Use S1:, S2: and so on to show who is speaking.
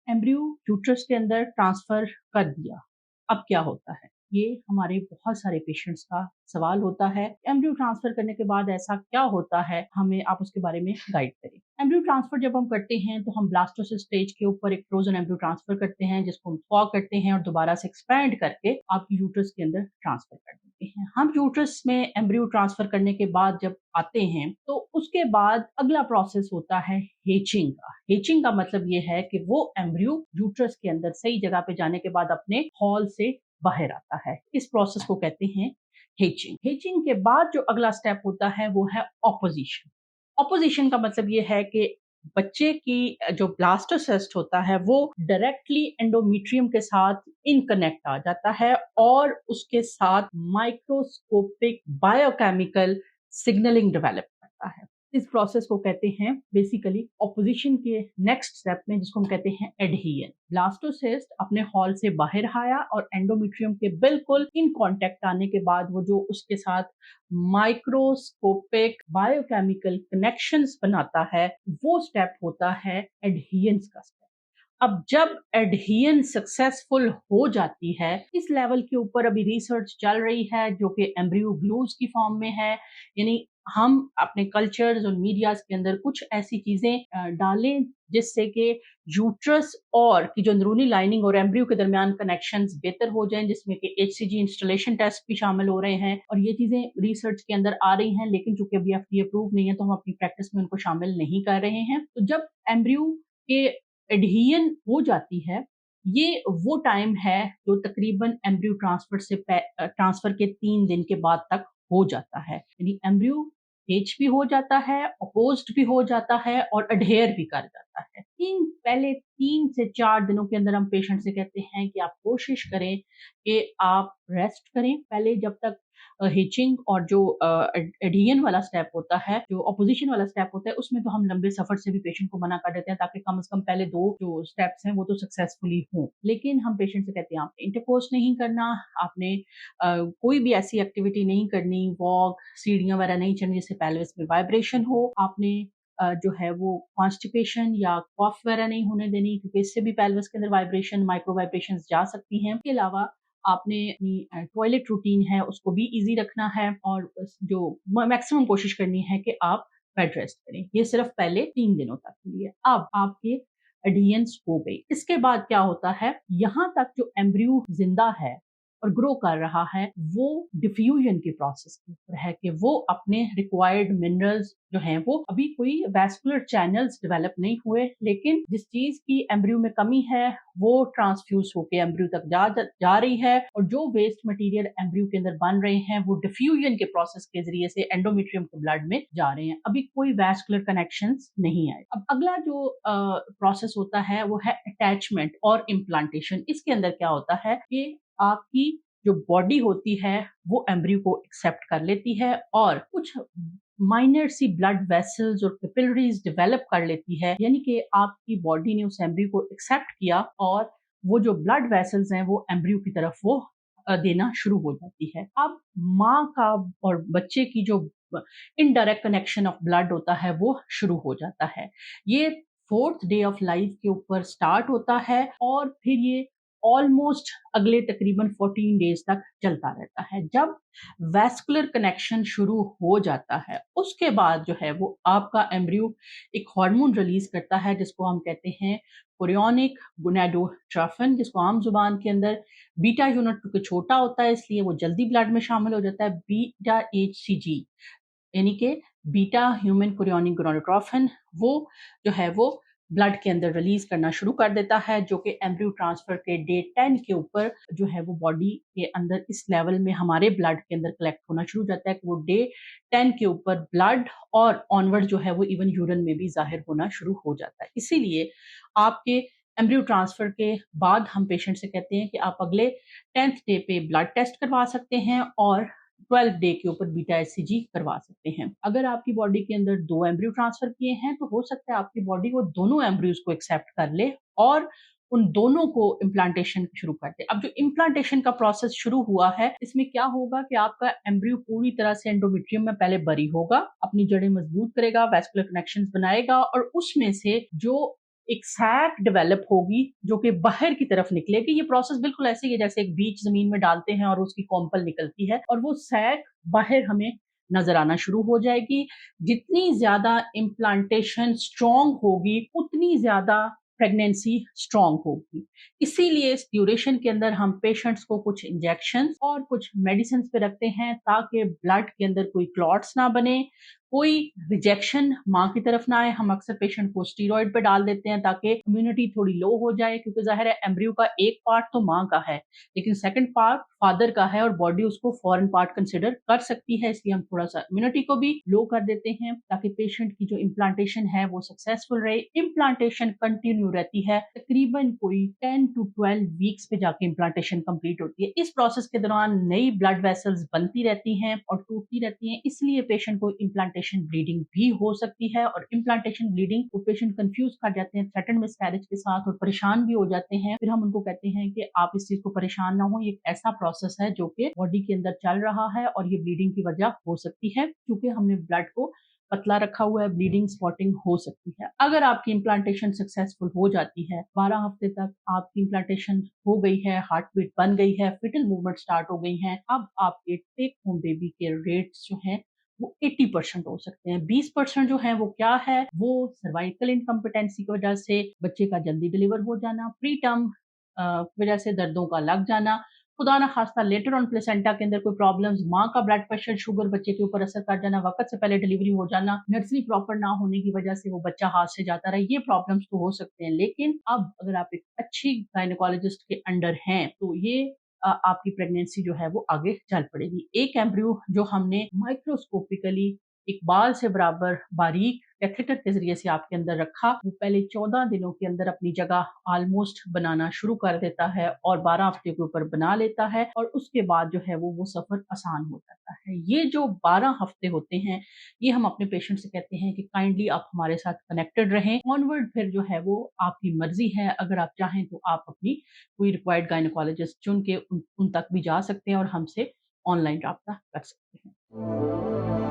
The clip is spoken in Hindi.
S1: एम्ब्रियो यूट्रस के अंदर ट्रांसफर कर दिया, अब क्या होता है? ये हमारे बहुत सारे पेशेंट्स का सवाल होता है। एम्ब्रियो ट्रांसफर करने के बाद ऐसा क्या होता है? हमें आप उसके बारे में गाइड करें। एम्ब्रियो ट्रांसफर जब हम करते हैं तो हम ब्लास्टोसिस्ट स्टेज के ऊपर एक फ्रोजन एम्ब्रियो ट्रांसफर करते हैं, जिसको हम थॉ करते हैं और दोबारा से एक्सपैंड करके आपकी यूट्रस के अंदर ट्रांसफर कर देते हैं। हम यूट्रस में एम्ब्रियो ट्रांसफर करने के बाद जब आते हैं तो उसके बाद अगला प्रोसेस होता है हेचिंग का। हेचिंग का मतलब ये है कि वो एम्ब्रियो यूट्रस के अंदर सही जगह पे जाने के बाद अपने हॉल से बाहर आता है। इस प्रोसेस को कहते हैं हेचिंग। हेचिंग के बाद जो अगला स्टेप होता है वो है ऑपोजिशन। ऑपोजिशन का मतलब ये है कि बच्चे की जो ब्लास्टोसिस्ट होता है वो डायरेक्टली एंडोमेट्रियम के साथ इन कनेक्ट आ जाता है और उसके साथ माइक्रोस्कोपिक बायोकेमिकल सिग्नलिंग डेवलप करता है। इस प्रोसेस को कहते हैं बेसिकली ऑपोजिशन के नेक्स्ट स्टेप में, जिसको हम कहते हैं एडहियन। ब्लास्टोसिस्ट अपने हॉल से बाहर आया और एंडोमेट्रियम के बिल्कुल इन कांटेक्ट आने के बाद वो जो उसके साथ माइक्रोस्कोपिक बायोकेमिकल कनेक्शंस बनाता है, वो स्टेप होता है एडहियंस का स्टेप। अब जब एडहियन सक्सेसफुल हो जाती है, इस लेवल के ऊपर अभी रिसर्च चल रही है जो कि एम्ब्रियो ग्लूज की फॉर्म में है। यानी हम अपने कल्चर्स और मीडियाज के अंदर कुछ ऐसी चीजें डालें जिससे कि यूट्रस और की जो अंदरूनी लाइनिंग और एम्ब्रियो के दरमियान कनेक्शंस बेहतर हो जाएं, जिसमें कि एचसीजी इंस्टॉलेशन टेस्ट भी शामिल हो रहे हैं और ये चीजें रिसर्च के अंदर आ रही हैं, लेकिन चूंकि अभी एफडीए अप्रूव नहीं है तो हम अपनी प्रैक्टिस में उनको शामिल नहीं कर रहे हैं। तो जब एम्ब्रियो के एडहियन हो जाती है, ये वो टाइम है जो तकरीबन एम्ब्रियो ट्रांसफर के 3 दिन के बाद तक हो जाता है। यानी एम्ब्रियो एच भी हो जाता है, अपोज्ड भी हो जाता है और अडहेयर भी कर जाता है। इन पहले 3 से 4 दिनों के अंदर हम पेशेंट से कहते हैं कि आप कोशिश करें कि आप रेस्ट करें पहले, जब तक हिचिंग और जो एडहियन वाला स्टेप होता है, जो ऑपोजिशन वाला स्टेप होता है, उसमें तो हम लंबे सफर से भी पेशेंट को मना कर देते हैं ताकि कम से कम पहले 2 जो स्टेप्स हैं वो तो सक्सेसफुली हों। लेकिन हम पेशेंट से कहते हैं आपने इंटरकोर्स नहीं करना, आपने कोई भी ऐसी एक्टिविटी नहीं करनी, वॉक, सीढ़ियाँ वगैरह नहीं चढ़नी जिससे पेल्विस में वाइब्रेशन हो। आपने जो है वो कॉन्स्टिपेशन या कफ वगैरह नहीं होने देनी, क्योंकि इससे भी पेल्विस के अंदर वाइब्रेशन, माइक्रो वाइब्रेशंस जा सकती हैं। इसके अलावा आपने अपनी टॉयलेट रूटीन है उसको भी ईज़ी रखना है और जो मैक्सिमम कोशिश करनी है कि आप बेड रेस्ट करें। ये सिर्फ पहले 3 दिनों तक के लिए। अब आपके एडहियंस हो गई। इसके बाद क्या होता है, यहाँ तक जो एम्ब्रियो जिंदा है और ग्रो कर रहा है, वो डिफ्यूजन के प्रोसेस के ऊपर है कि वो अपने रिक्वायर्ड मिनरल्स जो हैं वो अभी कोई वैस्कुलर चैनल्स डेवलप नहीं हुए, लेकिन जिस चीज की एम्ब्रियो में कमी है वो ट्रांसफ्यूज होके एम्ब्रियो तक जा रही है और जो वेस्ट मटेरियल एम्ब्रियो के अंदर बन रहे हैं वो डिफ्यूजन के प्रोसेस के जरिए से एंडोमेट्रियम के ब्लड में जा रहे हैं। अभी कोई वैस्कुलर कनेक्शंस नहीं आए। अब अगला जो प्रोसेस होता है वो है अटैचमेंट और इम्प्लांटेशन। इसके अंदर क्या होता है कि आपकी जो बॉडी होती है वो एम्ब्रियो को एक्सेप्ट कर लेती है और कुछ माइनर सी ब्लड वेसल्स और कैपिलरीज डेवलप कर लेती है। यानी कि आपकी बॉडी ने उस एम्ब्रियो को एक्सेप्ट किया और वो जो ब्लड वेसल्स हैं वो एम्ब्रियो की तरफ वो देना शुरू हो जाती है। अब माँ का और बच्चे की जो इनडायरेक्ट कनेक्शन ऑफ ब्लड होता है वो शुरू हो जाता है। ये 4th डे ऑफ लाइफ के ऊपर स्टार्ट होता है और फिर ये ऑलमोस्ट अगले तकरीबन 14 डेज तक चलता रहता है। जब वैस्कुलर कनेक्शन शुरू हो जाता है उसके बाद जो है वो आपका एम्ब्रियो एक हार्मोन रिलीज करता है जिसको हम कहते हैं कोरियोनिक गोनाडोट्रोफिन, जिसको आम जुबान के अंदर बीटा यूनिट, क्योंकि छोटा होता है इसलिए वो जल्दी ब्लड में शामिल हो जाता है, बीटा एचसीजी, यानी कि बीटा ह्यूमन कोरियोनिक गोनाडोट्रोफिन, वो जो है वो ब्लड के अंदर रिलीज करना शुरू कर देता है, जो कि एम्ब्रियो ट्रांसफर के डे 10 के ऊपर जो है वो बॉडी के अंदर इस लेवल में हमारे ब्लड के अंदर कलेक्ट होना शुरू हो जाता है कि वो डे 10 के ऊपर ब्लड और ऑनवर्ड जो है वो इवन यूरिन में भी जाहिर होना शुरू हो जाता है। इसीलिए आपके एम्ब्रियो ट्रांसफर के बाद हम पेशेंट से कहते हैं कि आप अगले 10th डे पे ब्लड टेस्ट करवा सकते हैं और 12th डे के ऊपर बीटा एचसीजी करवा सकते हैं। अगर आपकी बॉडी के अंदर 2 एम्ब्रियो ट्रांसफर किए हैं तो हो सकता है आपकी बॉडी वो दोनों एम्ब्रियोज को एक्सेप्ट कर ले और उन दोनों को इम्प्लांटेशन शुरू कर दे। अब जो इम्प्लांटेशन का प्रोसेस शुरू हुआ है, इसमें क्या होगा कि आपका एम्ब्रियो पूरी तरह से एंडोमेट्रियम में पहले बरी होगा, अपनी जड़ें मजबूत करेगा, वैस्कुलर कनेक्शंस बनाएगा और उसमें से जो एक सैक डेवलप होगी जो कि बाहर की तरफ निकलेगी। ये प्रोसेस बिल्कुल ऐसे ही है जैसे एक बीज ज़मीन में डालते हैं और उसकी कॉम्पल निकलती है और वो सैक बाहर हमें नज़र आना शुरू हो जाएगी। जितनी ज़्यादा इम्प्लांटेशन स्ट्रॉन्ग होगी, उतनी ज़्यादा प्रेगनेंसी स्ट्रॉन्ग होगी। इसीलिए इस ड्यूरेशन के अंदर हम पेशेंट्स को कुछ इंजेक्शंस और कुछ मेडिसिन्स पे रखते हैं ताकि ब्लड के अंदर कोई क्लॉट्स ना बने, कोई रिजेक्शन माँ की तरफ ना आए। हम अक्सर पेशेंट को स्टीरॉइड पे डाल देते हैं ताकि इम्यूनिटी थोड़ी लो हो जाए, क्योंकि ज़ाहिर है एम्ब्रियो का एक पार्ट तो माँ का है, लेकिन सेकंड पार्ट फादर का है और बॉडी उसको फॉरेन पार्ट कंसिडर कर सकती है। इसलिए हम थोड़ा-सा इम्यूनिटी को भी लो कर देते हैं ताकि पेशेंट की जो इम्प्लांटेशन है वो सक्सेसफुल रहे। इम्प्लांटेशन कंटिन्यू रहती है, तकरीबन कोई 10 टू 12 वीक्स पे जाके इम्प्लांटेशन कंप्लीट होती है। इस प्रोसेस के दौरान नई ब्लड वेसल्स बनती रहती हैं और टूटती रहती हैं, इसलिए पेशेंट को इम्प्लांटेशन ब्लीडिंग भी हो सकती है। और इम्प्लांटेशन ब्लीडिंग को पेशेंट कंफ्यूज कर जाते हैं थ्रेटन मिसकैरेज के साथ और परेशान भी हो जाते हैं। फिर हम उनको कहते हैं कि आप इस चीज को परेशान ना हो, ये एक ऐसा प्रोसेस है जो कि बॉडी के अंदर चल रहा है और ये ब्लीडिंग की वजह हो सकती है, क्योंकि हमने ब्लड को पतला रखा हुआ है, ब्लीडिंग स्पॉटिंग हो सकती है। अगर आपकी इम्प्लांटेशन सक्सेसफुल हो जाती है, 12 हफ्ते तक आपकी इम्प्लांटेशन हो गई है, हार्ट बीट बन गई है, फिटल मूवमेंट स्टार्ट हो गई हैं, अब आपके टेक होम बेबी के रेट्स जो हैं वो 80% हो सकते हैं। 20% जो है वो क्या है, वो सर्वाइकल इनकम्पिटेंसी की वजह से बच्चे का जल्दी डिलीवर हो जाना, प्री टर्म वजह से दर्दों का लग जाना, खुदा ना खास्ता लेटर ऑन प्लेसेंटा के अंदर कोई प्रॉब्लम्स, माँ का ब्लड प्रेशर, शुगर बच्चे के ऊपर असर कर जाना, वक़्त से पहले डिलीवरी हो जाना, नर्सरी प्रॉपर ना होने की वजह से वो बच्चा हाथ से जाता रहे, ये प्रॉब्लम्स तो हो सकते हैं। लेकिन अब अगर आप एक अच्छी गायनेकोलॉजिस्ट के अंडर हैं, तो ये आपकी प्रेगनेंसी जो है वो आगे चल पड़ेगी। एक एम्ब्रियो जो हमने माइक्रोस्कोपिकली एक बाल से बराबर बारीक कैथेटर के ज़रिए से आपके अंदर रखा, वो पहले 14 दिनों के अंदर अपनी जगह ऑलमोस्ट बनाना शुरू कर देता है और 12 हफ्ते के ऊपर बना लेता है और उसके बाद जो है वो सफ़र आसान हो जाता है। ये जो 12 हफ्ते होते हैं, ये हम अपने पेशेंट से कहते हैं कि काइंडली आप हमारे साथ कनेक्टेड रहें। ऑनवर्ड फिर जो है वो आपकी मर्ज़ी है, अगर आप चाहें तो आप अपनी कोई रिक्वायर्ड गायनेकोलॉजिस्ट चुन के उन उन तक भी जा सकते हैं और हमसे ऑनलाइन राब्ता कर सकते हैं।